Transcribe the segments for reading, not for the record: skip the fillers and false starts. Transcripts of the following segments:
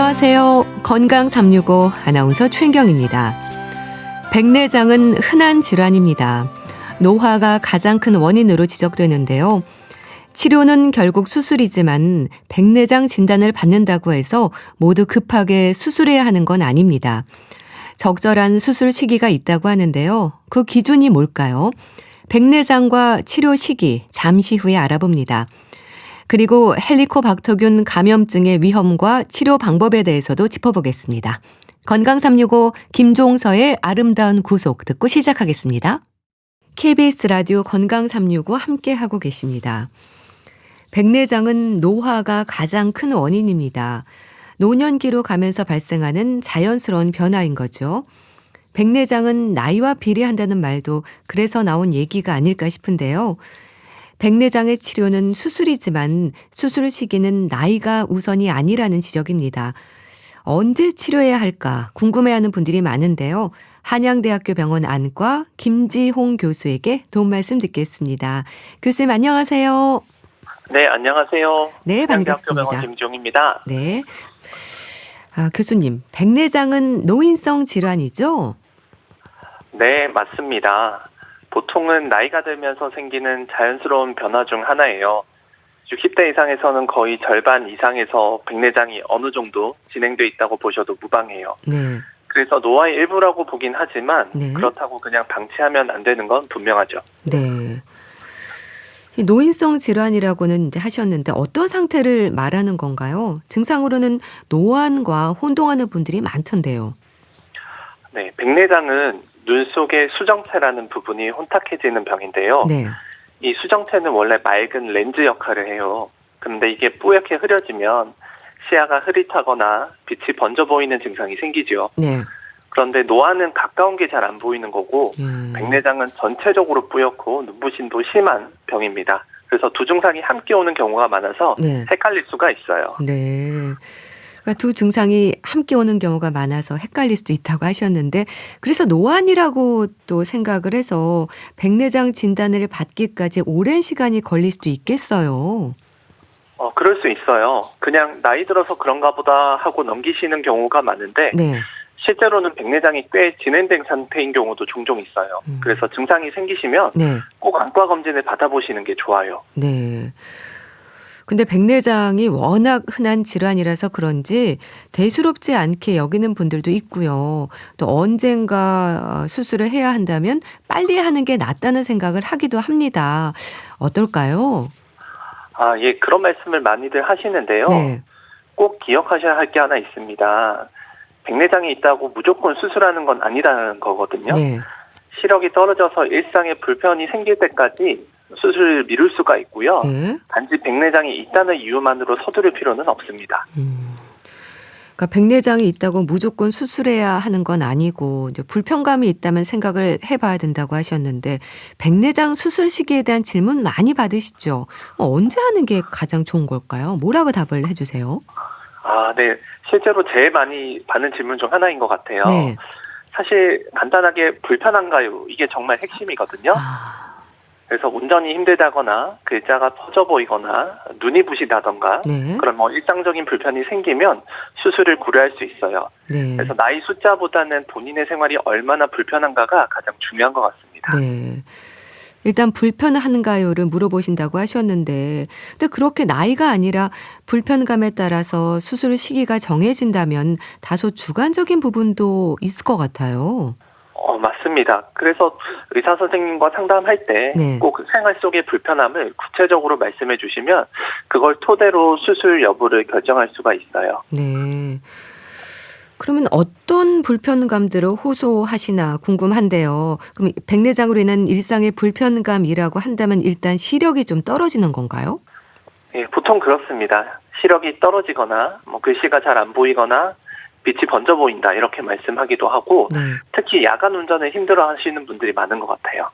안녕하세요. 건강 365 아나운서 최인경입니다. 백내장은 흔한 질환입니다. 노화가 가장 큰 원인으로 지적되는데요. 치료는 결국 수술이지만 백내장 진단을 받는다고 해서 모두 급하게 수술해야 하는 건 아닙니다. 적절한 수술 시기가 있다고 하는데요. 그 기준이 뭘까요? 백내장과 치료 시기 잠시 후에 알아봅니다. 그리고 헬리코박터균 감염증의 위험과 치료 방법에 대해서도 짚어보겠습니다. 건강 365 김종서의 아름다운 구속 듣고 시작하겠습니다. KBS 라디오 건강 365 함께하고 계십니다. 백내장은 노화가 가장 큰 원인입니다. 노년기로 가면서 발생하는 자연스러운 변화인 거죠. 백내장은 나이와 비례한다는 말도 그래서 나온 얘기가 아닐까 싶은데요. 백내장의 치료는 수술이지만 수술 시기는 나이가 우선이 아니라는 지적입니다. 언제 치료해야 할까 궁금해하는 분들이 많은데요. 한양대학교 병원 안과 김지홍 교수에게 도움 말씀 듣겠습니다. 교수님 안녕하세요. 네, 안녕하세요. 네, 반갑습니다. 한양대학교 병원 김지홍입니다. 네. 교수님, 백내장은 노인성 질환이죠? 네, 맞습니다. 보통은 나이가 들면서 생기는 자연스러운 변화 중 하나예요. 60대 이상에서는 거의 절반 이상에서 백내장이 어느 정도 진행돼 있다고 보셔도 무방해요. 네. 그래서 노화의 일부라고 보긴 하지만 네. 그렇다고 그냥 방치하면 안 되는 건 분명하죠. 네. 이 노인성 질환이라고는 이제 하셨는데 어떤 상태를 말하는 건가요? 증상으로는 노안과 혼동하는 분들이 많던데요. 네, 백내장은 눈 속의 수정체라는 부분이 혼탁해지는 병인데요. 네. 이 수정체는 원래 맑은 렌즈 역할을 해요. 그런데 이게 뿌옇게 흐려지면 시야가 흐릿하거나 빛이 번져 보이는 증상이 생기죠. 네. 그런데 노안은 가까운 게 잘 안 보이는 거고 백내장은 전체적으로 뿌옇고 눈부심도 심한 병입니다. 그래서 두 증상이 함께 오는 경우가 많아서 네. 헷갈릴 수가 있어요. 네. 그러니까 두 증상이 함께 오는 경우가 많아서 헷갈릴 수도 있다고 하셨는데 그래서 노안이라고 또 생각을 해서 백내장 진단을 받기까지 오랜 시간이 걸릴 수도 있겠어요. 그럴 수 있어요. 그냥 나이 들어서 그런가 보다 하고 넘기시는 경우가 많은데 네. 실제로는 백내장이 꽤 진행된 상태인 경우도 종종 있어요. 그래서 증상이 생기시면 네. 꼭 안과 검진을 받아보시는 게 좋아요. 네. 근데 백내장이 워낙 흔한 질환이라서 그런지 대수롭지 않게 여기는 분들도 있고요. 또 언젠가 수술을 해야 한다면 빨리 하는 게 낫다는 생각을 하기도 합니다. 어떨까요? 예, 그런 말씀을 많이들 하시는데요. 네. 꼭 기억하셔야 할 게 하나 있습니다. 백내장이 있다고 무조건 수술하는 건 아니라는 거거든요. 네. 시력이 떨어져서 일상에 불편이 생길 때까지 수술을 미룰 수가 있고요. 네. 단지 백내장이 있다는 이유만으로 서두를 필요는 없습니다. 그러니까 백내장이 있다고 무조건 수술해야 하는 건 아니고 이제 불편감이 있다면 생각을 해봐야 된다고 하셨는데 백내장 수술 시기에 대한 질문 많이 받으시죠? 언제 하는 게 가장 좋은 걸까요? 뭐라고 답을 해주세요? 네. 실제로 제일 많이 받는 질문 중 하나인 것 같아요. 네. 사실 간단하게 불편한가요? 이게 정말 핵심이거든요. 그래서 운전이 힘들다거나 글자가 퍼져 보이거나 눈이 부시다던가 네. 그런 일상적인 불편이 생기면 수술을 고려할 수 있어요. 네. 그래서 나이 숫자보다는 본인의 생활이 얼마나 불편한가가 가장 중요한 것 같습니다. 네. 일단 불편한가요를 물어보신다고 하셨는데 근데 그렇게 나이가 아니라 불편감에 따라서 수술 시기가 정해진다면 다소 주관적인 부분도 있을 것 같아요. 맞습니다. 그래서 의사 선생님과 상담할 때 꼭 네. 생활 속의 불편함을 구체적으로 말씀해 주시면 그걸 토대로 수술 여부를 결정할 수가 있어요. 네. 그러면 어떤 불편감들을 호소하시나 궁금한데요. 그럼 백내장으로 인한 일상의 불편감이라고 한다면 일단 시력이 좀 떨어지는 건가요? 예, 보통 그렇습니다. 시력이 떨어지거나 글씨가 잘 안 보이거나 빛이 번져 보인다 이렇게 말씀하기도 하고 네. 특히 야간 운전을 힘들어하시는 분들이 많은 것 같아요.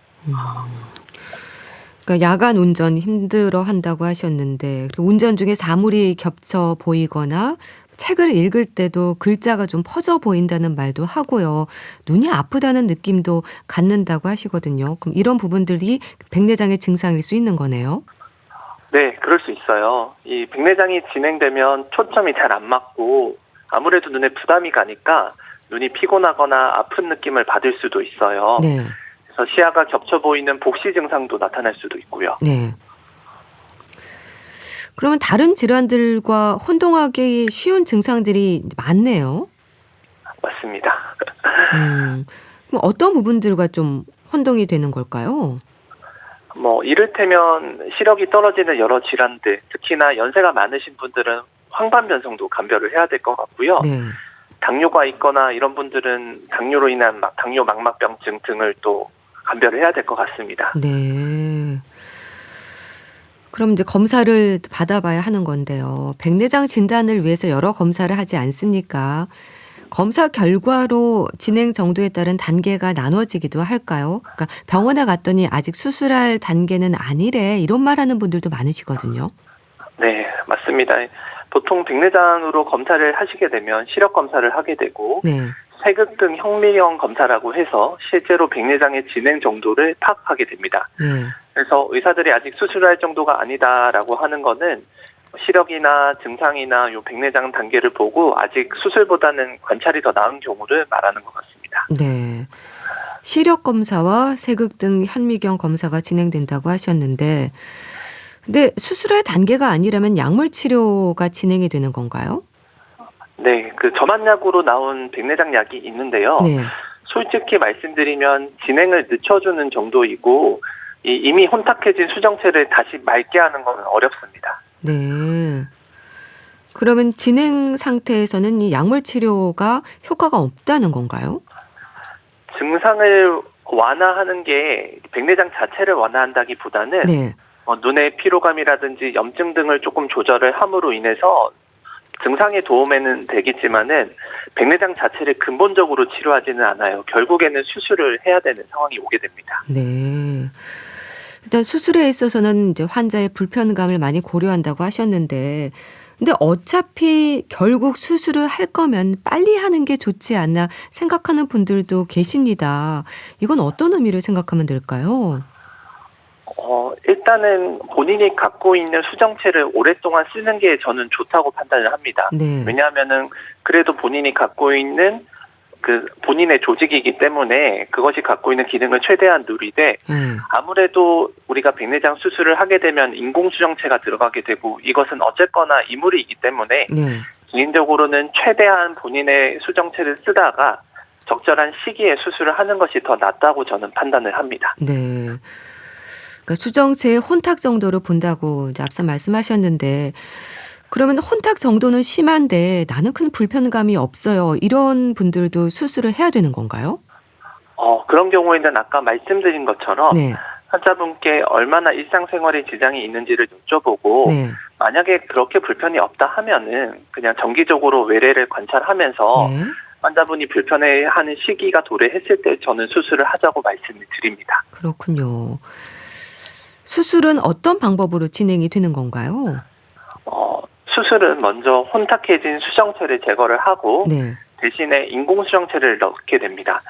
그러니까 야간 운전 힘들어 한다고 하셨는데 운전 중에 사물이 겹쳐 보이거나 책을 읽을 때도 글자가 좀 퍼져 보인다는 말도 하고요. 눈이 아프다는 느낌도 갖는다고 하시거든요. 그럼 이런 부분들이 백내장의 증상일 수 있는 거네요. 네, 그럴 수 있어요. 이 백내장이 진행되면 초점이 잘 안 맞고 아무래도 눈에 부담이 가니까 눈이 피곤하거나 아픈 느낌을 받을 수도 있어요. 네. 그래서 시야가 겹쳐 보이는 복시 증상도 나타날 수도 있고요. 네. 그러면 다른 질환들과 혼동하기 쉬운 증상들이 많네요. 맞습니다. 그럼 어떤 부분들과 좀 혼동이 되는 걸까요? 이를테면 시력이 떨어지는 여러 질환들, 특히나 연세가 많으신 분들은 황반변성도 감별을 해야 될 것 같고요. 네. 당뇨가 있거나 이런 분들은 당뇨로 인한 당뇨 망막병증 등을 또 감별을 해야 될 것 같습니다. 네. 그럼 이제 검사를 받아봐야 하는 건데요. 백내장 진단을 위해서 여러 검사를 하지 않습니까? 검사 결과로 진행 정도에 따른 단계가 나눠지기도 할까요? 그러니까 병원에 갔더니 아직 수술할 단계는 아니래 이런 말하는 분들도 많으시거든요. 네, 맞습니다. 보통 백내장으로 검사를 하시게 되면 시력 검사를 하게 되고 네. 세극등 현미경 검사라고 해서 실제로 백내장의 진행 정도를 파악하게 됩니다. 네. 그래서 의사들이 아직 수술할 정도가 아니다라고 하는 거는 시력이나 증상이나 요 백내장 단계를 보고 아직 수술보다는 관찰이 더 나은 경우를 말하는 것 같습니다. 네. 시력 검사와 세극등 현미경 검사가 진행된다고 하셨는데 근데 수술할 단계가 아니라면 약물 치료가 진행이 되는 건가요? 네, 그 점안약으로 나온 백내장 약이 있는데요. 네. 솔직히 말씀드리면 진행을 늦춰주는 정도이고 이미 혼탁해진 수정체를 다시 맑게 하는 건 어렵습니다. 네. 그러면 진행 상태에서는 이 약물 치료가 효과가 없다는 건가요? 증상을 완화하는 게 백내장 자체를 완화한다기보다는 네. 눈의 피로감이라든지 염증 등을 조금 조절을 함으로 인해서 증상의 도움에는 되겠지만은 백내장 자체를 근본적으로 치료하지는 않아요. 결국에는 수술을 해야 되는 상황이 오게 됩니다. 네. 일단 수술에 있어서는 이제 환자의 불편감을 많이 고려한다고 하셨는데 근데 어차피 결국 수술을 할 거면 빨리 하는 게 좋지 않나 생각하는 분들도 계십니다. 이건 어떤 의미를 생각하면 될까요? 일단은 본인이 갖고 있는 수정체를 오랫동안 쓰는 게 저는 좋다고 판단을 합니다. 네. 왜냐하면은 그래도 본인이 갖고 있는 그 본인의 조직이기 때문에 그것이 갖고 있는 기능을 최대한 누리되 네. 아무래도 우리가 백내장 수술을 하게 되면 인공수정체가 들어가게 되고 이것은 어쨌거나 이물이기 때문에 네. 개인적으로는 최대한 본인의 수정체를 쓰다가 적절한 시기에 수술을 하는 것이 더 낫다고 저는 판단을 합니다. 네. 그러니까 수정체의 혼탁 정도로 본다고 이제 앞서 말씀하셨는데 그러면 혼탁 정도는 심한데 나는 큰 불편감이 없어요. 이런 분들도 수술을 해야 되는 건가요? 그런 경우에는 아까 말씀드린 것처럼 네. 환자분께 얼마나 일상생활에 지장이 있는지를 여쭤보고 네. 만약에 그렇게 불편이 없다 하면은 그냥 정기적으로 외래를 관찰하면서 네. 환자분이 불편해하는 시기가 도래했을 때 저는 수술을 하자고 말씀을 드립니다. 그렇군요. 수술은 어떤 방법으로 진행이 되는 건가요? 수술은 먼저 혼탁해진 수정체를 제거를 하고 네. 대신에 인공수정체를 넣게 됩니다.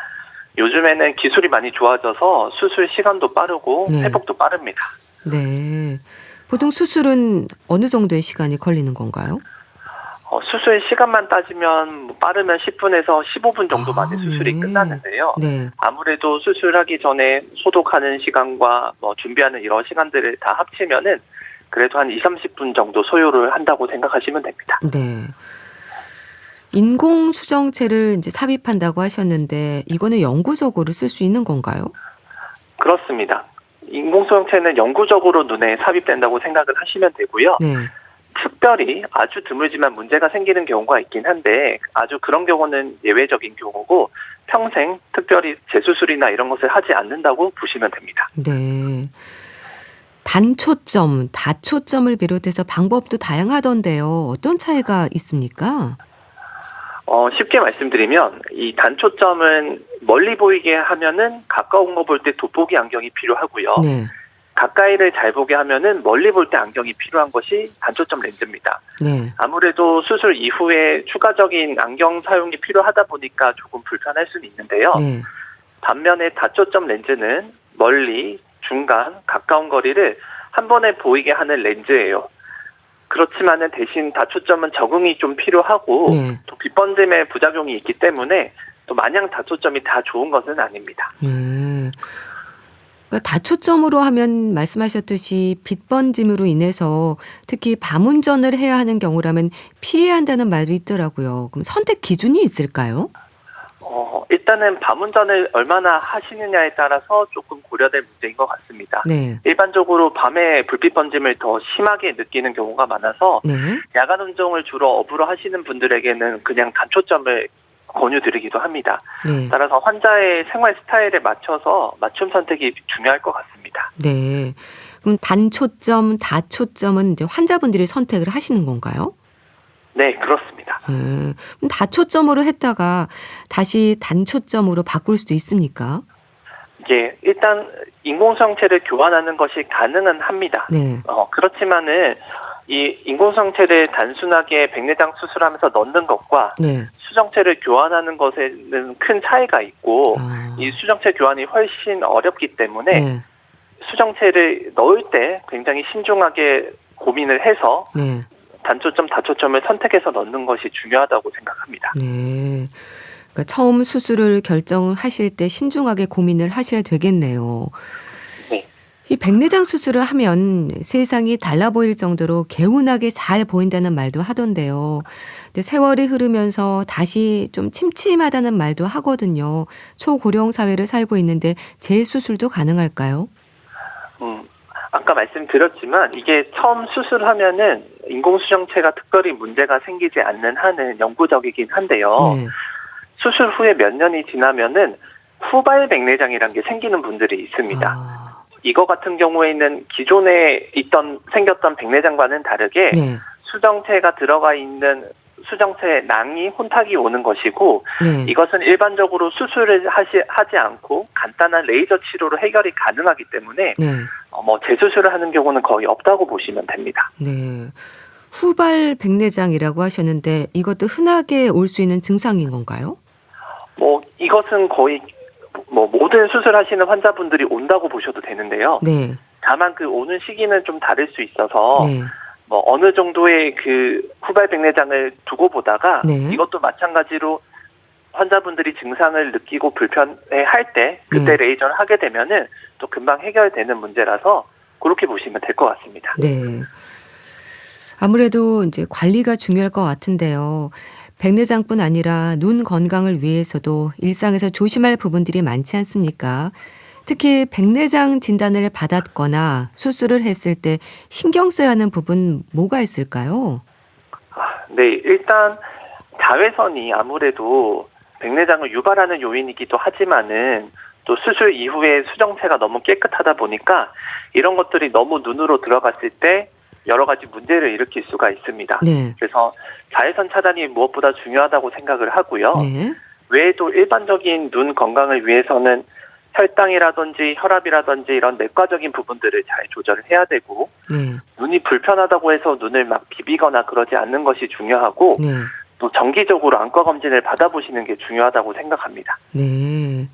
요즘에는 기술이 많이 좋아져서 수술 시간도 빠르고 네. 회복도 빠릅니다. 네. 보통 수술은 어느 정도의 시간이 걸리는 건가요? 수술 시간만 따지면 빠르면 10분에서 15분 정도 만에 수술이 네. 끝나는데요. 네. 아무래도 수술하기 전에 소독하는 시간과 준비하는 이런 시간들을 다 합치면은 그래도 한 20-30분 정도 소요를 한다고 생각하시면 됩니다. 네. 인공 수정체를 이제 삽입한다고 하셨는데 이거는 영구적으로 쓸 수 있는 건가요? 그렇습니다. 인공수정체는 영구적으로 눈에 삽입된다고 생각을 하시면 되고요. 네. 특별히 아주 드물지만 문제가 생기는 경우가 있긴 한데 아주 그런 경우는 예외적인 경우고 평생 특별히 재수술이나 이런 것을 하지 않는다고 보시면 됩니다. 네. 단초점, 다초점을 비롯해서 방법도 다양하던데요. 어떤 차이가 있습니까? 쉽게 말씀드리면 이 단초점은 멀리 보이게 하면은 가까운 거 볼 때 돋보기 안경이 필요하고요. 네. 가까이를 잘 보게 하면은 멀리 볼 때 안경이 필요한 것이 단초점 렌즈입니다. 네. 아무래도 수술 이후에 추가적인 안경 사용이 필요하다 보니까 조금 불편할 수는 있는데요. 네. 반면에 다초점 렌즈는 멀리, 중간, 가까운 거리를 한 번에 보이게 하는 렌즈예요. 그렇지만은 대신 다초점은 적응이 좀 필요하고 네. 또 빗번짐의 부작용이 있기 때문에 또 마냥 다초점이 다 좋은 것은 아닙니다. 그러니까 다초점으로 하면 말씀하셨듯이 빗번짐으로 인해서 특히 밤 운전을 해야 하는 경우라면 피해야 한다는 말도 있더라고요. 그럼 선택 기준이 있을까요? 일단은 밤 운전을 얼마나 하시느냐에 따라서 조금 고려될 문제인 것 같습니다. 네. 일반적으로 밤에 불빛 번짐을 더 심하게 느끼는 경우가 많아서 네. 야간 운전을 주로 업으로 하시는 분들에게는 그냥 단초점을 권유드리기도 합니다. 네. 따라서 환자의 생활 스타일에 맞춰서 맞춤 선택이 중요할 것 같습니다. 네. 그럼 단초점, 다초점은 이제 환자분들이 선택을 하시는 건가요? 네, 그렇습니다. 그럼 다초점으로 했다가 다시 단초점으로 바꿀 수도 있습니까? 이게 일단 인공수정체를 교환하는 것이 가능은 합니다. 네. 그렇지만은 이 인공수정체를 단순하게 백내장 수술하면서 넣는 것과 네. 수정체를 교환하는 것에는 큰 차이가 있고 아. 이 수정체 교환이 훨씬 어렵기 때문에 네. 수정체를 넣을 때 굉장히 신중하게 고민을 해서 네. 단초점, 다초점을 선택해서 넣는 것이 중요하다고 생각합니다. 네. 그러니까 처음 수술을 결정하실 때 신중하게 고민을 하셔야 되겠네요. 네. 이 백내장 수술을 하면 세상이 달라 보일 정도로 개운하게 잘 보인다는 말도 하던데요. 근데 세월이 흐르면서 다시 좀 침침하다는 말도 하거든요. 초고령 사회를 살고 있는데 재수술도 가능할까요? 아까 말씀드렸지만 이게 처음 수술하면은 인공수정체가 특별히 문제가 생기지 않는 한은 영구적이긴 한데요. 네. 수술 후에 몇 년이 지나면은 후발 백내장이라는 게 생기는 분들이 있습니다. 아. 이거 같은 경우에는 기존에 생겼던 백내장과는 다르게 네. 수정체가 들어가 있는 수정체 낭이 혼탁이 오는 것이고 네. 이것은 일반적으로 수술을 하지 않고 간단한 레이저 치료로 해결이 가능하기 때문에 네. 재수술을 하는 경우는 거의 없다고 보시면 됩니다. 네. 후발 백내장이라고 하셨는데 이것도 흔하게 올 수 있는 증상인 건가요? 이것은 거의 모든 수술하시는 환자분들이 온다고 보셔도 되는데요. 네. 다만 그 오는 시기는 좀 다를 수 있어서 네. 어느 정도의 그 후발 백내장을 두고 보다가 네. 이것도 마찬가지로 환자분들이 증상을 느끼고 불편해할 때 그때 네. 레이저를 하게 되면은 또 금방 해결되는 문제라서 그렇게 보시면 될 것 같습니다. 네. 아무래도 이제 관리가 중요할 것 같은데요. 백내장뿐 아니라 눈 건강을 위해서도 일상에서 조심할 부분들이 많지 않습니까? 특히 백내장 진단을 받았거나 수술을 했을 때 신경 써야 하는 부분 뭐가 있을까요? 네, 일단 자외선이 아무래도 백내장을 유발하는 요인이기도 하지만은 또 수술 이후에 수정체가 너무 깨끗하다 보니까 이런 것들이 너무 눈으로 들어갔을 때 여러 가지 문제를 일으킬 수가 있습니다. 네. 그래서 자외선 차단이 무엇보다 중요하다고 생각을 하고요. 네. 외에도 일반적인 눈 건강을 위해서는 혈당이라든지 혈압이라든지 이런 내과적인 부분들을 잘 조절을 해야 되고 네. 눈이 불편하다고 해서 눈을 막 비비거나 그러지 않는 것이 중요하고 네. 또 정기적으로 안과 검진을 받아보시는 게 중요하다고 생각합니다. 네.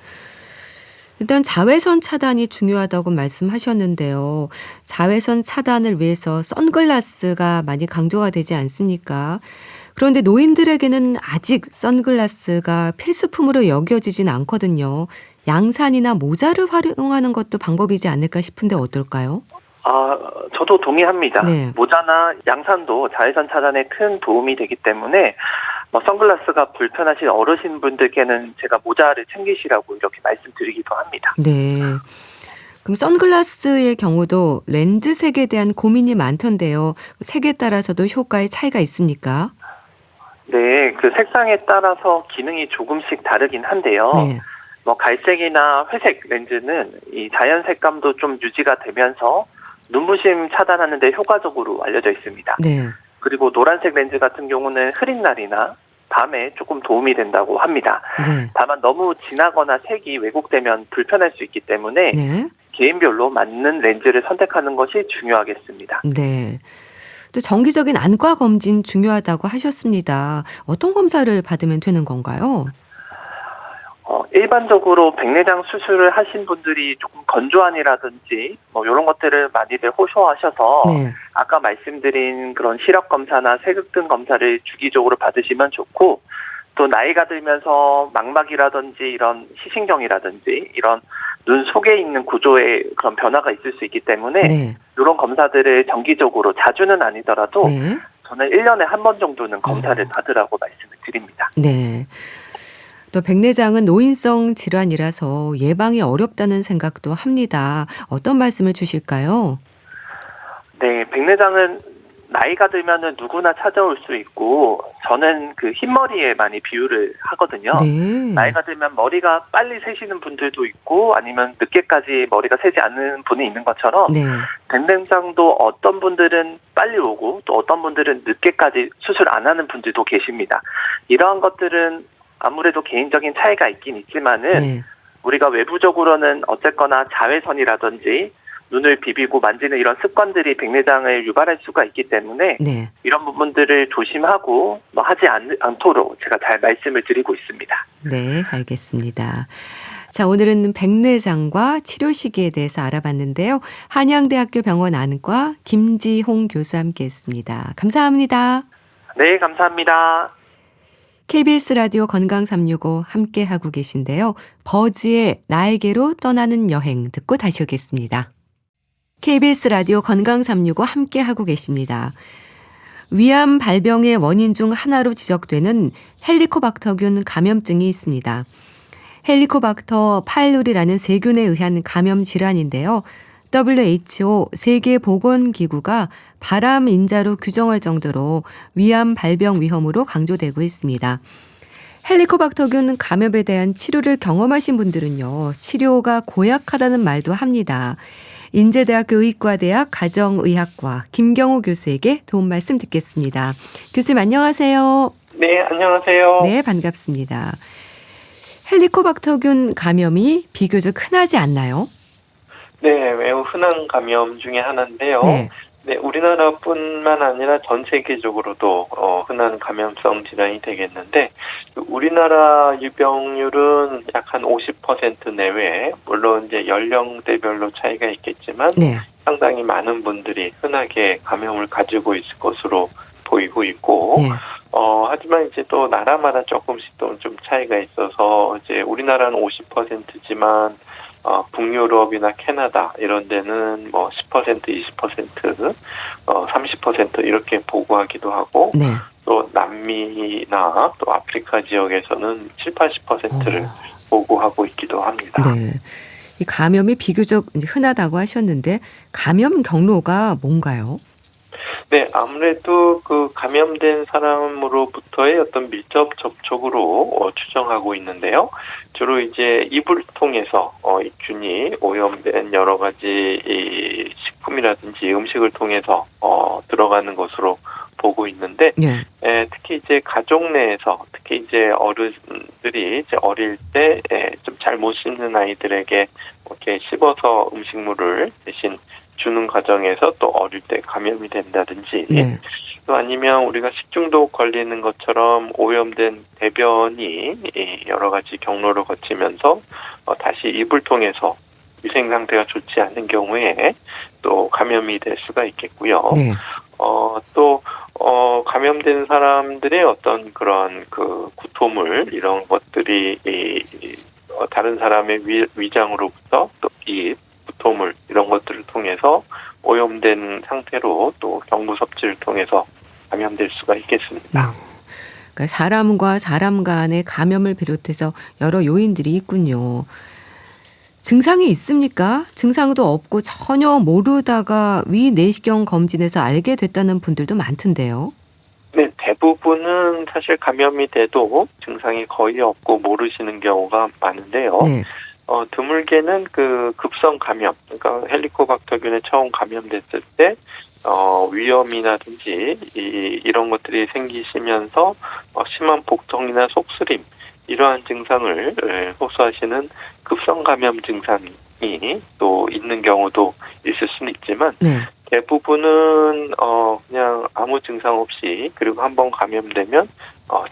일단 자외선 차단이 중요하다고 말씀하셨는데요. 자외선 차단을 위해서 선글라스가 많이 강조가 되지 않습니까? 그런데 노인들에게는 아직 선글라스가 필수품으로 여겨지진 않거든요. 양산이나 모자를 활용하는 것도 방법이지 않을까 싶은데 어떨까요? 저도 동의합니다. 네. 모자나 양산도 자외선 차단에 큰 도움이 되기 때문에 선글라스가 불편하신 어르신분들께는 제가 모자를 챙기시라고 이렇게 말씀드리기도 합니다. 네. 그럼 선글라스의 경우도 렌즈 색에 대한 고민이 많던데요. 색에 따라서도 효과에 차이가 있습니까? 네, 그 색상에 따라서 기능이 조금씩 다르긴 한데요. 네. 갈색이나 회색 렌즈는 이 자연 색감도 좀 유지가 되면서 눈부심 차단하는 데 효과적으로 알려져 있습니다. 네. 그리고 노란색 렌즈 같은 경우는 흐린 날이나 밤에 조금 도움이 된다고 합니다. 네. 다만 너무 진하거나 색이 왜곡되면 불편할 수 있기 때문에 네. 개인별로 맞는 렌즈를 선택하는 것이 중요하겠습니다. 네. 또 정기적인 안과 검진 중요하다고 하셨습니다. 어떤 검사를 받으면 되는 건가요? 일반적으로 백내장 수술을 하신 분들이 조금 건조한이라든지 뭐 이런 것들을 많이들 호소하셔서 네. 아까 말씀드린 그런 시력 검사나 세극등 검사를 주기적으로 받으시면 좋고, 또 나이가 들면서 망막이라든지 이런 시신경이라든지 이런 눈 속에 있는 구조에 그런 변화가 있을 수 있기 때문에 네. 이런 검사들을 정기적으로, 자주는 아니더라도 네. 저는 1년에 한 번 정도는 검사를 받으라고 말씀을 드립니다. 네. 또 백내장은 노인성 질환이라서 예방이 어렵다는 생각도 합니다. 어떤 말씀을 주실까요? 네, 백내장은 나이가 들면은 누구나 찾아올 수 있고, 저는 그 흰머리에 많이 비유를 하거든요. 네. 나이가 들면 머리가 빨리 새시는 분들도 있고, 아니면 늦게까지 머리가 새지 않는 분이 있는 것처럼, 네. 백내장도 어떤 분들은 빨리 오고, 또 어떤 분들은 늦게까지 수술 안 하는 분들도 계십니다. 이러한 것들은 아무래도 개인적인 차이가 있긴 있지만은, 네. 우리가 외부적으로는 어쨌거나 자외선이라든지 눈을 비비고 만지는 이런 습관들이 백내장을 유발할 수가 있기 때문에 네. 이런 부분들을 조심하고 하지 않도록 제가 잘 말씀을 드리고 있습니다. 네, 알겠습니다. 자, 오늘은 백내장과 치료 시기에 대해서 알아봤는데요. 한양대학교 병원 안과 김지홍 교수와 함께했습니다. 감사합니다. 네, 감사합니다. KBS 라디오 건강 365 함께하고 계신데요. 버즈의 나에게로 떠나는 여행 듣고 다시 오겠습니다. KBS 라디오 건강 365 함께하고 계십니다. 위암 발병의 원인 중 하나로 지적되는 헬리코박터균 감염증이 있습니다. 헬리코박터 파일로리라는 세균에 의한 감염 질환인데요. WHO 세계보건기구가 바람 인자로 규정할 정도로 위암 발병 위험으로 강조되고 있습니다. 헬리코박터균 감염에 대한 치료를 경험하신 분들은요, 치료가 고약하다는 말도 합니다. 인제대학교 의과대학 가정의학과 김경호 교수에게 도움 말씀 듣겠습니다. 교수님 안녕하세요. 네, 안녕하세요. 네, 반갑습니다. 헬리코박터균 감염이 비교적 흔하지 않나요? 네, 매우 흔한 감염 중에 하나인데요. 네. 네, 우리나라뿐만 아니라 전 세계적으로도 흔한 감염성 질환이 되겠는데, 우리나라 유병률은 약 한 50% 내외, 물론 이제 연령대별로 차이가 있겠지만 네. 상당히 많은 분들이 흔하게 감염을 가지고 있을 것으로 보이고 있고, 네. 하지만 이제 또 나라마다 조금씩 또 좀 차이가 있어서 이제 우리나라는 50%지만 북유럽이나 캐나다 이런 데는 뭐 10%, 20%, 30% 이렇게 보고하기도 하고, 네. 또 남미나 또 아프리카 지역에서는 7, 80%를 보고하고 있기도 합니다. 네. 이 감염이 비교적 이제 흔하다고 하셨는데 감염 경로가 뭔가요? 네, 아무래도 그 감염된 사람으로부터의 어떤 밀접 접촉으로 추정하고 있는데요. 주로 이제 입을 통해서 이 균이 오염된 여러 가지 이 식품이라든지 음식을 통해서 들어가는 것으로 보고 있는데, 네. 특히 이제 가족 내에서, 특히 이제 어른들이 이제 어릴 때 좀 잘 못 씹는 아이들에게 이렇게 씹어서 음식물을 대신 주는 과정에서 또 어릴 때 감염이 된다든지, 네. 또 아니면 우리가 식중독 걸리는 것처럼 오염된 대변이 여러 가지 경로를 거치면서 다시 입을 통해서 위생 상태가 좋지 않은 경우에 또 감염이 될 수가 있겠고요. 네. 또 감염된 사람들의 어떤 그런 그 구토물 이런 것들이 다른 사람의 위장으로부터 또 입, 구토물 이런 것들을 통해서 오염된 상태로 또 경부 섭취를 통해서 감염될 수가 있겠습니다. 그러니까 사람과 사람 간의 감염을 비롯해서 여러 요인들이 있군요. 증상이 있습니까? 증상도 없고 전혀 모르다가 위내시경 검진에서 알게 됐다는 분들도 많던데요. 네, 대부분은 사실 감염이 돼도 증상이 거의 없고 모르시는 경우가 많은데요. 네. 드물게는 그 급성 감염, 그러니까 헬리코박터균에 처음 감염됐을 때 위염이라든지 이런 것들이 생기시면서 심한 복통이나 속쓰림 이러한 증상을 호소하시는 급성 감염 증상이 또 있는 경우도 있을 수는 있지만, 네. 대부분은 그냥 아무 증상 없이, 그리고 한번 감염되면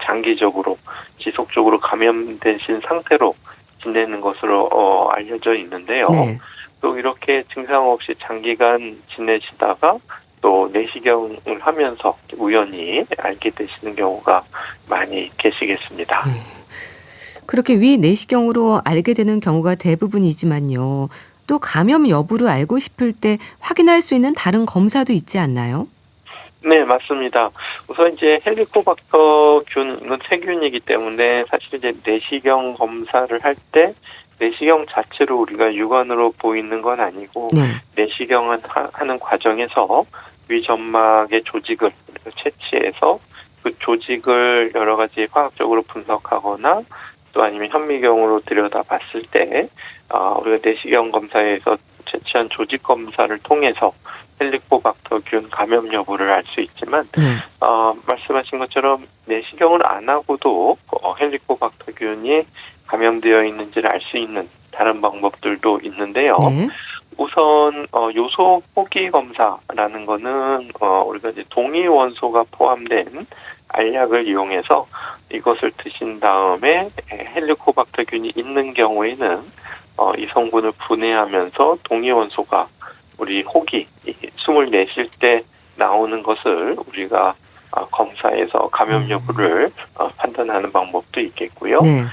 장기적으로 지속적으로 감염되신 상태로 지내는 것으로 알려져 있는데요. 네. 또 이렇게 증상 없이 장기간 지내시다가 또 내시경을 하면서 우연히 알게 되시는 경우가 많이 계시겠습니다. 네. 그렇게 위 내시경으로 알게 되는 경우가 대부분이지만요. 또 감염 여부를 알고 싶을 때 확인할 수 있는 다른 검사도 있지 않나요? 네, 맞습니다. 우선 이제 헬리코박터균은 세균이기 때문에 사실 이제 내시경 검사를 할 때 내시경 자체로 우리가 육안으로 보이는 건 아니고 네. 내시경을 하는 과정에서 위점막의 조직을 채취해서 그 조직을 여러 가지 화학적으로 분석하거나 또 아니면 현미경으로 들여다봤을 때 우리가 내시경 검사에서 채취한 조직 검사를 통해서 헬리코박터균 감염 여부를 알 수 있지만 네. 말씀하신 것처럼 내시경을 안 하고도 헬리코박터균이 감염되어 있는지를 알 수 있는 다른 방법들도 있는데요. 네. 우선 요소 호기 검사라는 거는 우리가 이제 동위 원소가 포함된 알약을 이용해서 이것을 드신 다음에 헬리코박터균이 있는 경우에는 이 성분을 분해하면서 동위 원소가 우리 호기 숨을 내쉴 때 나오는 것을 우리가 검사해서 감염 여부를 판단하는 방법도 있겠고요. 네.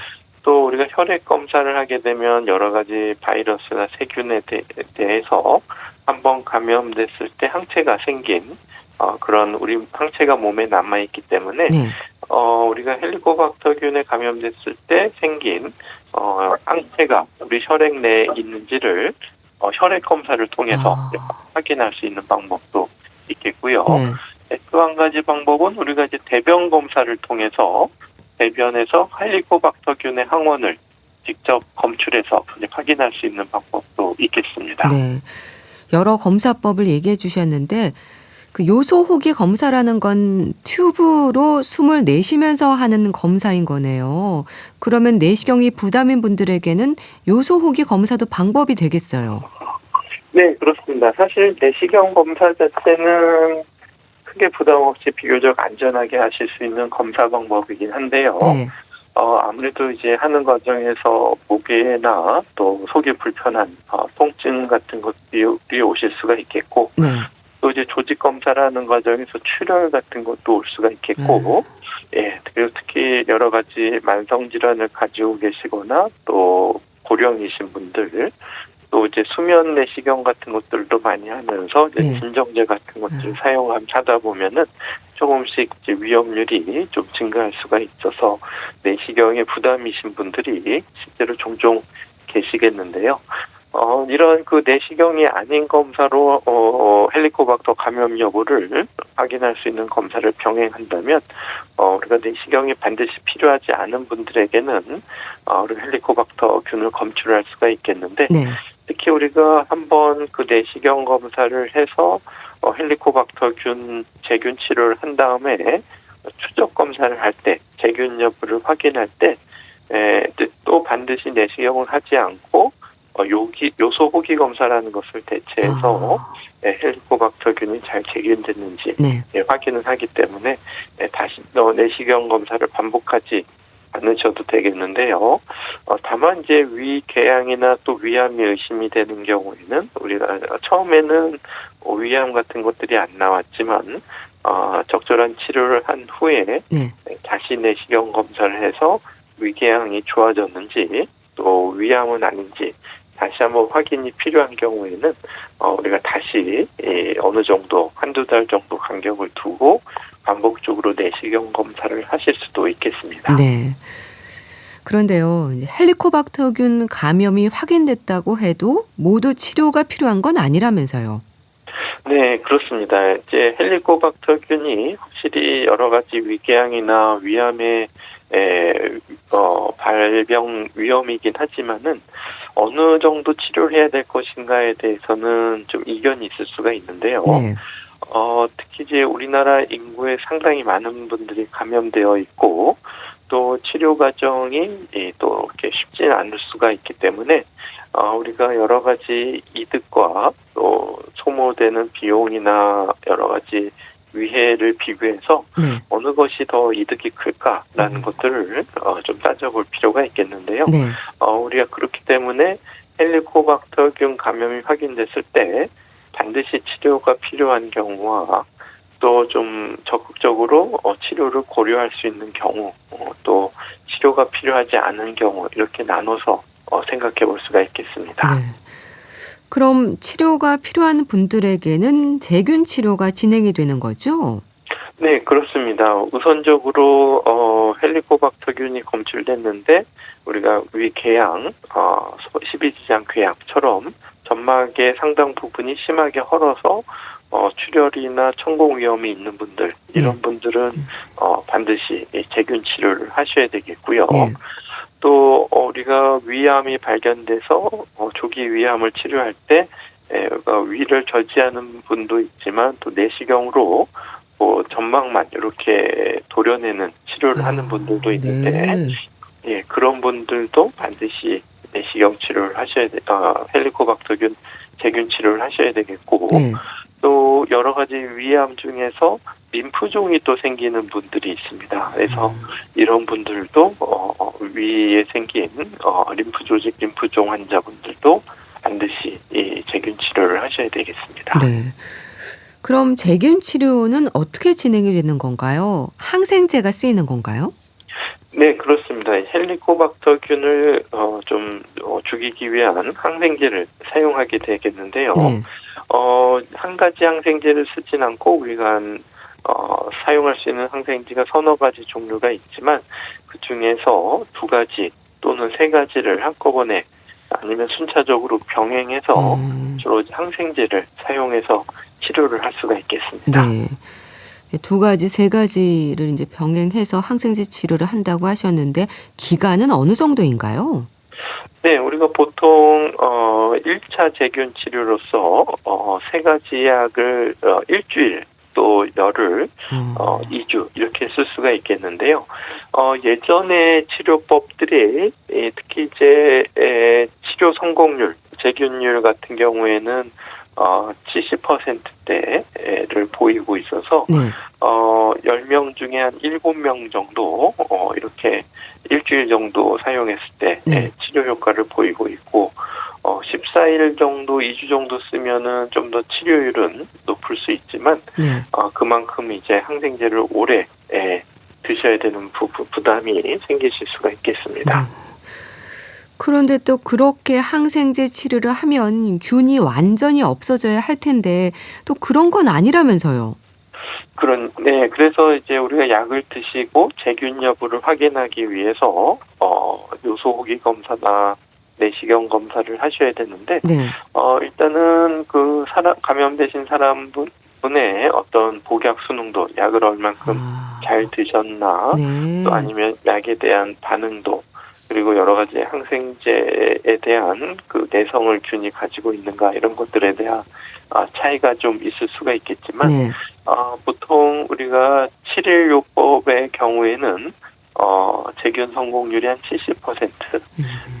또 우리가 혈액 검사를 하게 되면 여러 가지 바이러스나 세균에 대해서 한번 감염됐을 때 항체가 생긴 그런 우리 항체가 몸에 남아 있기 때문에 네. 우리가 헬리코박터균에 감염됐을 때 생긴 항체가 우리 혈액 내에 있는지를 혈액 검사를 통해서 확인할 수 있는 방법도 있겠고요. 네. 또 한 가지 방법은 우리가 이제 대변 검사를 통해서 대변에서 헬리코박터균의 항원을 직접 검출해서 확인할 수 있는 방법도 있겠습니다. 네. 여러 검사법을 얘기해 주셨는데 그 요소 호기 검사라는 건 튜브로 숨을 내쉬면서 하는 검사인 거네요. 그러면 내시경이 부담인 분들에게는 요소 호기 검사도 방법이 되겠어요. 네, 그렇습니다. 사실 내시경 검사 자체는 크게 부담 없이 비교적 안전하게 하실 수 있는 검사 방법이긴 한데요. 네. 아무래도 이제 하는 과정에서 목에나 또 속이 불편한 통증 같은 것들이 오실 수가 있겠고, 네. 또 이제 조직 검사를 하는 과정에서 출혈 같은 것도 올 수가 있겠고, 예, 그리고 특히 여러 가지 만성 질환을 가지고 계시거나 또 고령이신 분들, 또 이제 수면 내시경 같은 것들도 많이 하면서 이제 네. 진정제 같은 것들 사용하다 보면은 조금씩 이제 위험률이 좀 증가할 수가 있어서 내시경에 부담이신 분들이 실제로 종종 계시겠는데요. 이런 그 내시경이 아닌 검사로 헬리코박터 감염 여부를 확인할 수 있는 검사를 병행한다면 우리가 내시경이 반드시 필요하지 않은 분들에게는 우리가 헬리코박터균을 검출할 수가 있겠는데 네. 특히 우리가 한번 그 내시경 검사를 해서 헬리코박터균 제균 치료를 한 다음에 추적 검사를 할 때 제균 여부를 확인할 때 또 반드시 내시경을 하지 않고 요소 호기 검사라는 것을 대체해서 헬리코박터균이 잘 제균됐는지 네. 확인을 하기 때문에 다시 내시경 검사를 반복하지 않으셔도 되겠는데요. 다만 이제 위궤양이나 또 위암이 의심이 되는 경우에는 우리가 처음에는 위암 같은 것들이 안 나왔지만 적절한 치료를 한 후에 네. 다시 내시경 검사를 해서 위궤양이 좋아졌는지 또 위암은 아닌지 다시 한번 확인이 필요한 경우에는 우리가 다시 어느 정도 한두 달 정도 간격을 두고 반복적으로 내시경 검사를 하실 수도 있겠습니다. 네. 그런데요, 헬리코박터균 감염이 확인됐다고 해도 모두 치료가 필요한 건 아니라면서요. 네, 그렇습니다. 이제 헬리코박터균이 확실히 여러 가지 위궤양이나 위암의 발병 위험이긴 하지만은 어느 정도 치료를 해야 될 것인가에 대해서는 좀 이견이 있을 수가 있는데요. 네. 특히 이제 우리나라 인구의 상당히 많은 분들이 감염되어 있고 또 치료 과정이 또 이렇게 쉽지는 않을 수가 있기 때문에 우리가 여러 가지 이득과 또 소모되는 비용이나 여러 가지 위해를 비교해서 네. 어느 것이 더 이득이 클까라는 것들을 좀 따져볼 필요가 있겠는데요. 네. 우리가 그렇기 때문에 헬리코박터균 감염이 확인됐을 때 반드시 치료가 필요한 경우와 또 좀 적극적으로 치료를 고려할 수 있는 경우, 또 치료가 필요하지 않은 경우 이렇게 나눠서 생각해 볼 수가 있겠습니다. 네. 그럼 치료가 필요한 분들에게는 재균 치료가 진행이 되는 거죠? 네, 그렇습니다. 우선적으로 헬리코박터균이 검출됐는데 우리가 위궤양, 십이지장 궤양처럼 점막의 상당 부분이 심하게 헐어서 출혈이나 천공 위험이 있는 분들, 이런 분들은 반드시 재균 치료를 하셔야 되겠고요. 네. 또 우리가 위암이 발견돼서 조기 위암을 치료할 때 위를 저지하는 분도 있지만 또 내시경으로 점막만 이렇게 도려내는 치료를 하는 분들도 있는데 네. 예, 그런 분들도 반드시 내시경 치료를 하셔야 헬리코박터균 재균 치료를 하셔야 되겠고 네. 또 여러 가지 위암 중에서 림프종이 또 생기는 분들이 있습니다. 그래서 이런 분들도 위에 생긴 림프 조직, 림프종 환자분들도 반드시 이 재균 치료를 하셔야 되겠습니다. 네. 그럼 재균 치료는 어떻게 진행이 되는 건가요? 항생제가 쓰이는 건가요? 네, 그렇습니다. 헬리코박터균을 좀 죽이기 위한 항생제를 사용하게 되겠는데요. 네. 한 가지 항생제를 쓰진 않고 우리가 사용할 수 있는 항생제가 서너 가지 종류가 있지만 그 중에서 두 가지 또는 세 가지를 한꺼번에 아니면 순차적으로 병행해서 주로 항생제를 사용해서 치료를 할 수가 있겠습니다. 네. 이제 두 가지, 세 가지를 이제 병행해서 항생제 치료를 한다고 하셨는데 기간은 어느 정도인가요? 네, 우리가 보통 1차 재균 치료로서 세 가지 약을 일주일 또 열흘 2주 이렇게 쓸 수가 있겠는데요. 예전의 치료법들이 특히 이제 치료 성공률, 재균율 같은 경우에는 70%대를 보이고 있어서 네. 10명 중에 한 7명 정도 이렇게 일주일 정도 사용했을 때 네. 치료 효과를 보이고 있고 14일 정도, 2주 정도 쓰면은 좀 더 치료율은 높을 수 있지만 네. 그만큼 이제 항생제를 오래 드셔야 되는 부담이 생기실 수가 있겠습니다. 그런데 또 그렇게 항생제 치료를 하면 균이 완전히 없어져야 할 텐데 또 그런 건 아니라면서요. 네, 그래서 이제 우리가 약을 드시고 재균 여부를 확인하기 위해서 요소 호기 검사나 내시경 검사를 하셔야 되는데 네. 일단은 그 감염되신 사람분의 어떤 복약 수능도, 약을 얼만큼 잘 드셨나, 네. 또 아니면 약에 대한 반응도, 그리고 여러 가지 항생제에 대한 그 내성을 균이 가지고 있는가 이런 것들에 대한 차이가 좀 있을 수가 있겠지만 네. 보통 우리가 7일 요법의 경우에는 재균 성공률이 한 70%,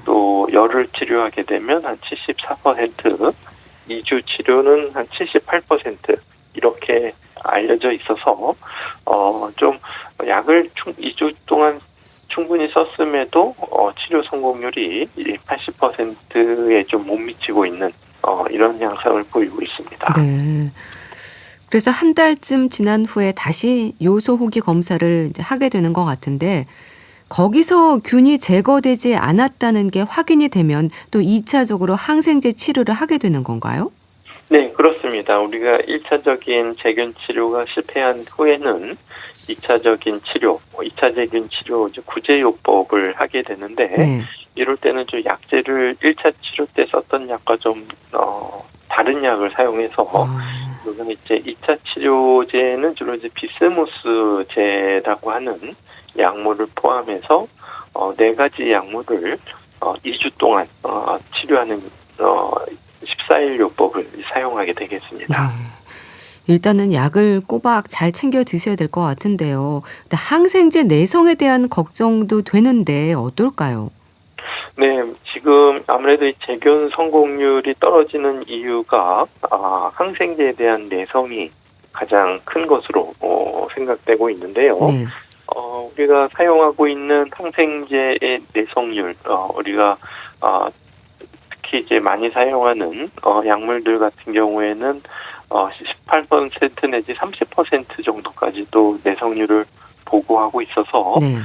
또 열흘 치료하게 되면 한 74%, 2주 치료는 한 78% 이렇게 알려져 있어서 좀 약을 2주 동안 충분히 썼음에도 치료 성공률이 80%에 좀 못 미치고 있는 이런 양상을 보이고 있습니다. 네. 그래서 한 달쯤 지난 후에 다시 요소 호기 검사를 이제 하게 되는 것 같은데 거기서 균이 제거되지 않았다는 게 확인이 되면 또 2차적으로 항생제 치료를 하게 되는 건가요? 네, 그렇습니다. 우리가 1차적인 재균 치료가 실패한 후에는 2차적인 치료, 2차 재균 치료 이제 구제요법을 하게 되는데 네. 이럴 때는 좀 약제를 1차 치료 때 썼던 약과 좀 다른 약을 사용해서 그러면 이제 2차 치료제는 주로 이제 비스무스제라고 하는 약물을 포함해서 4가지 약물을 2주 동안 치료하는 14일 요법을 사용하게 되겠습니다. 네. 일단은 약을 꼬박 잘 챙겨 드셔야 될 것 같은데요. 근데 항생제 내성에 대한 걱정도 되는데 어떨까요? 네, 지금 아무래도 이 재균 성공률이 떨어지는 이유가 항생제에 대한 내성이 가장 큰 것으로 생각되고 있는데요. 네. 우리가 사용하고 있는 항생제의 내성률, 우리가 특히 이제 많이 사용하는 약물들 같은 경우에는 18% 내지 30% 정도까지도 내성률을 보고하고 있어서 네.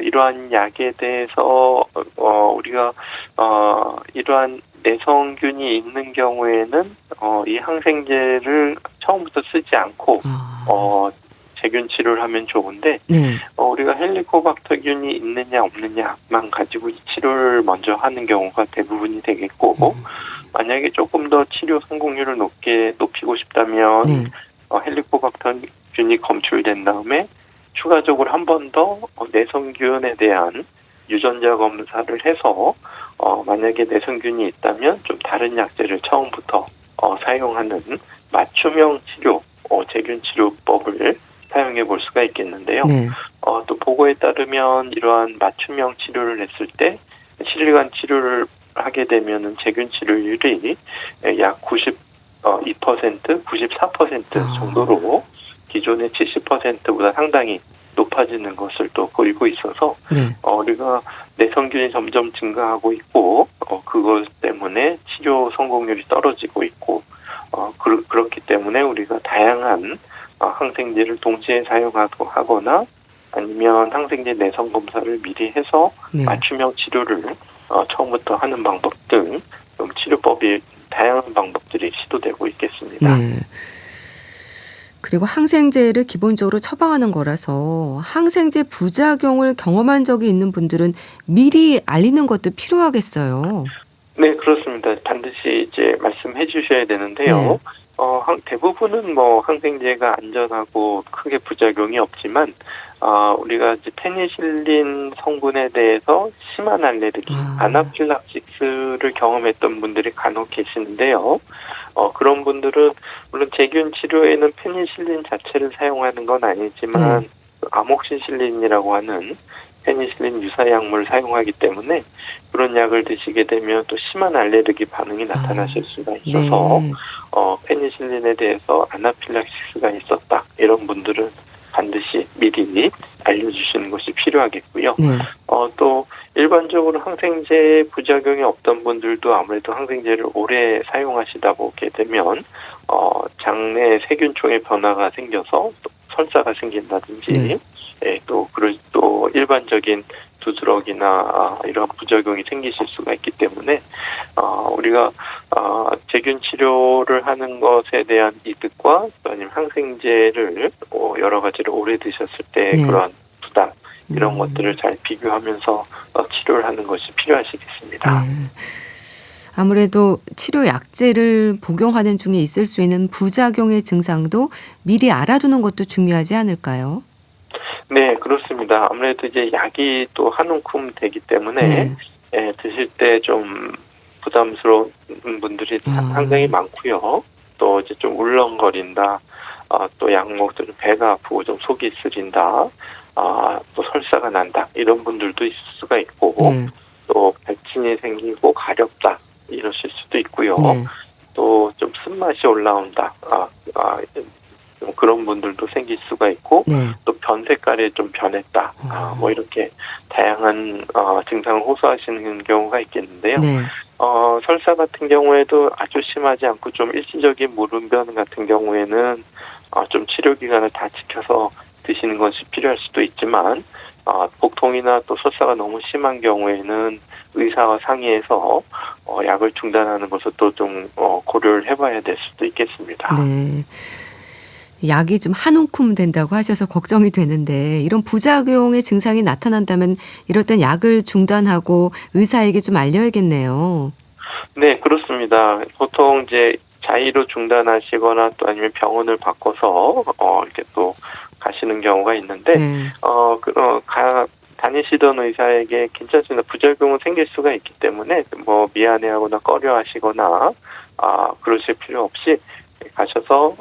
이러한 약에 대해서 우리가 이러한 내성균이 있는 경우에는 이 항생제를 처음부터 쓰지 않고 제균 치료를 하면 좋은데 네. 우리가 헬리코박터균이 있느냐 없느냐만 가지고 치료를 먼저 하는 경우가 대부분이 되겠고 만약에 조금 더 치료 성공률을 높이고 싶다면 네. 헬리코박터균이 검출된 다음에 추가적으로 한 번 더 내성균에 대한 유전자 검사를 해서 만약에 내성균이 있다면 좀 다른 약제를 처음부터 사용하는 맞춤형 치료, 제균 치료법을 사용해 볼 수가 있겠는데요. 네. 또 보고에 따르면 이러한 맞춤형 치료를 했을 때 7일간 치료를 하게 되면은 제균 치료율이 약 92%, 94% 정도로 기존의 70%보다 상당히 높아지는 것을 또 보이고 있어서 네. 우리가 내성균이 점점 증가하고 있고 그것 때문에 치료 성공률이 떨어지고 있고 그렇기 때문에 우리가 다양한 항생제를 동시에 사용하거나 아니면 항생제 내성 검사를 미리 해서 네. 맞춤형 치료를 처음부터 하는 방법 등 치료법이 다양한 방법들이 시도되고 있겠습니다. 네. 그리고 항생제를 기본적으로 처방하는 거라서 항생제 부작용을 경험한 적이 있는 분들은 미리 알리는 것도 필요하겠어요. 네, 그렇습니다. 반드시 이제 말씀해 주셔야 되는데요. 네. 대부분은 항생제가 안전하고 크게 부작용이 없지만, 우리가 이제 페니실린 성분에 대해서 심한 알레르기, 아나필락시스를 경험했던 분들이 간혹 계시는데요. 그런 분들은 물론 제균 치료에는 페니실린 자체를 사용하는 건 아니지만 아목시실린이라고 하는 페니실린 유사 약물을 사용하기 때문에 그런 약을 드시게 되면 또 심한 알레르기 반응이 나타나실 수가 있어서 네. 페니실린에 대해서 아나필락시스가 있었다 이런 분들은 반드시 미리 알려주시는 것이 필요하겠고요. 네. 또 일반적으로 항생제 부작용이 없던 분들도 아무래도 항생제를 오래 사용하시다 보게 되면 장내 세균총의 변화가 생겨서 또 설사가 생긴다든지 또 일반적인 두드러기나 이런 부작용이 생기실 수가 있기 때문에 우리가 제균 치료를 하는 것에 대한 이득과 또 아니면 항생제를 여러 가지를 오래 드셨을 때 그런 부담 이런 것들을 잘 비교하면서 치료를 하는 것이 필요하시겠습니다. 네. 아무래도 치료 약제를 복용하는 중에 있을 수 있는 부작용의 증상도 미리 알아두는 것도 중요하지 않을까요? 네, 그렇습니다. 아무래도 이제 약이 또 한 움큼 되기 때문에 드실 때 좀 부담스러운 분들이 상당히 많고요. 또 이제 좀 울렁거린다. 또 약 먹을 때 배가 아프고 좀 속이 쓰린다. 또 설사가 난다. 이런 분들도 있을 수가 있고 또 백진이 생기고 가렵다. 이러실 수도 있고요. 또 좀 쓴맛이 올라온다. 그런 분들도 생길 수가 있고 또 변 색깔이 좀 변했다. 이렇게 다양한 증상을 호소하시는 경우가 있겠는데요. 설사 같은 경우에도 아주 심하지 않고 좀 일시적인 물운변 같은 경우에는 좀 치료 기간을 다 지켜서 드시는 것이 필요할 수도 있지만 복통이나 또 설사가 너무 심한 경우에는 의사와 상의해서 약을 중단하는 것을 또 좀 고려를 해봐야 될 수도 있겠습니다. 네. 약이 좀 한 움큼 된다고 하셔서 걱정이 되는데 이런 부작용의 증상이 나타난다면 이럴 땐 약을 중단하고 의사에게 좀 알려야겠네요. 네, 그렇습니다. 보통 이제 자의로 중단하시거나 또 아니면 병원을 바꿔서 이렇게 또 가시는 경우가 있는데 다니시던 의사에게 괜찮습니다. 부작용은 생길 수가 있기 때문에 미안해하거나 꺼려하시거나 그러실 필요 없이 가셔서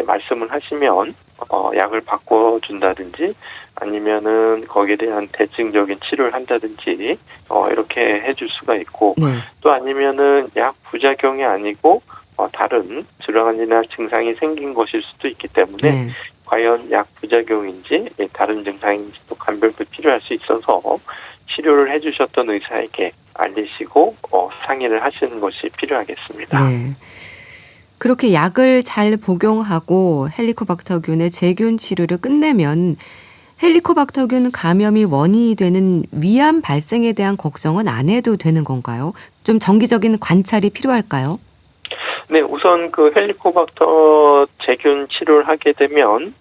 말씀을 하시면 약을 바꿔준다든지 아니면은 거기에 대한 대증적인 치료를 한다든지 이렇게 해줄 수가 있고 또 아니면은 약 부작용이 아니고 다른 질환이나 증상이 생긴 것일 수도 있기 때문에 네. 과연 약 부작용인지 다른 증상인지도 감별도 필요할 수 있어서 치료를 해주셨던 의사에게 알리시고 상의를 하시는 것이 필요하겠습니다. 네. 그렇게 약을 잘 복용하고 헬리코박터균의 제균 치료를 끝내면 헬리코박터균 감염이 원인이 되는 위암 발생에 대한 걱정은 안 해도 되는 건가요? 좀 정기적인 관찰이 필요할까요? 네, 우선 그 헬리코박터 제균 치료를 하게 되면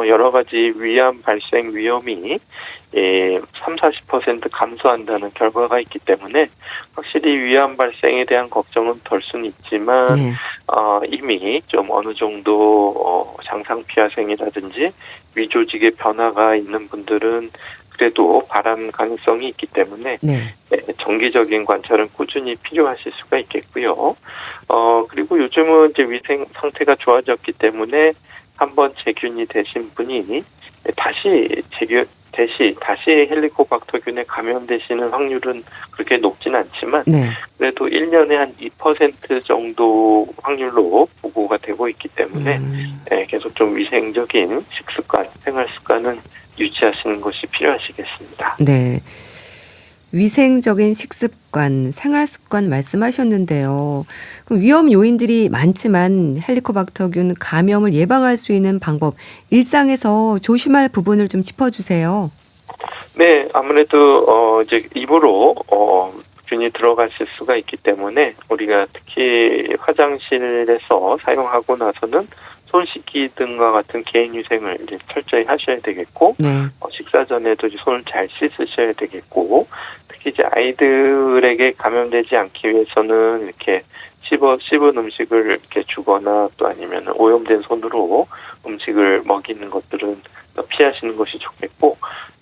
여러 가지 위암 발생 위험이 30-40% 감소한다는 결과가 있기 때문에 확실히 위암 발생에 대한 걱정은 덜 수는 있지만 네. 이미 좀 어느 정도 장상피하생이라든지 위조직의 변화가 있는 분들은 그래도 발암 가능성이 있기 때문에 네. 정기적인 관찰은 꾸준히 필요하실 수가 있겠고요. 그리고 요즘은 이제 위생 상태가 좋아졌기 때문에 한번 재균이 되신 분이 다시 헬리코박터균에 감염되시는 확률은 그렇게 높진 않지만 네. 그래도 1년에 한 2% 정도 확률로 보고가 되고 있기 때문에 계속 좀 위생적인 식습관, 생활 습관은 유지하시는 것이 필요하시겠습니다. 네. 위생적인 식습관, 생활습관 말씀하셨는데요. 그럼 위험 요인들이 많지만 헬리코박터균 감염을 예방할 수 있는 방법, 일상에서 조심할 부분을 좀 짚어주세요. 네, 아무래도 이제 입으로 균이 들어가실 수가 있기 때문에 우리가 특히 화장실에서 사용하고 나서는 손 씻기 등과 같은 개인 위생을 이제 철저히 하셔야 되겠고, 네. 식사 전에도 이제 손을 잘 씻으셔야 되겠고, 특히 이제 아이들에게 감염되지 않기 위해서는 이렇게 씹은 음식을 이렇게 주거나 또 아니면 오염된 손으로 음식을 먹이는 것들은 피하시는 것이 좋겠고,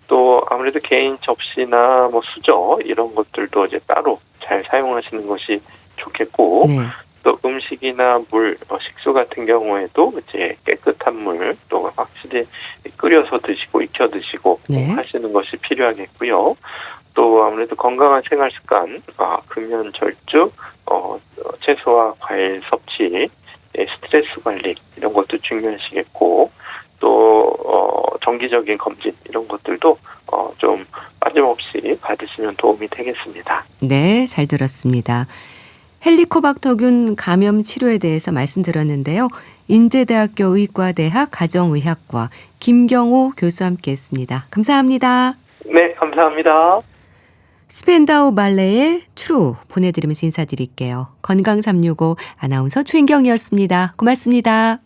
또 아무래도 개인 접시나 뭐 수저 이런 것들도 이제 따로 잘 사용하시는 것이 좋겠고, 네. 또 음식이나 물, 식수 같은 경우에도 이제 깨끗한 물, 또 확실히 끓여서 드시고 익혀 드시고 네. 하시는 것이 필요하겠고요. 또 아무래도 건강한 생활 습관, 금연 절주, 채소와 과일 섭취, 스트레스 관리 이런 것도 중요하시겠고, 또 정기적인 검진 이런 것들도 좀 빠짐없이 받으시면 도움이 되겠습니다. 네, 잘 들었습니다. 헬리코박터균 감염 치료에 대해서 말씀드렸는데요. 인제대학교 의과대학 가정의학과 김경호 교수와 함께했습니다. 감사합니다. 네, 감사합니다. 스펜다우 발레의 트루 보내드리면서 인사드릴게요. 건강365 아나운서 최인경이었습니다. 고맙습니다.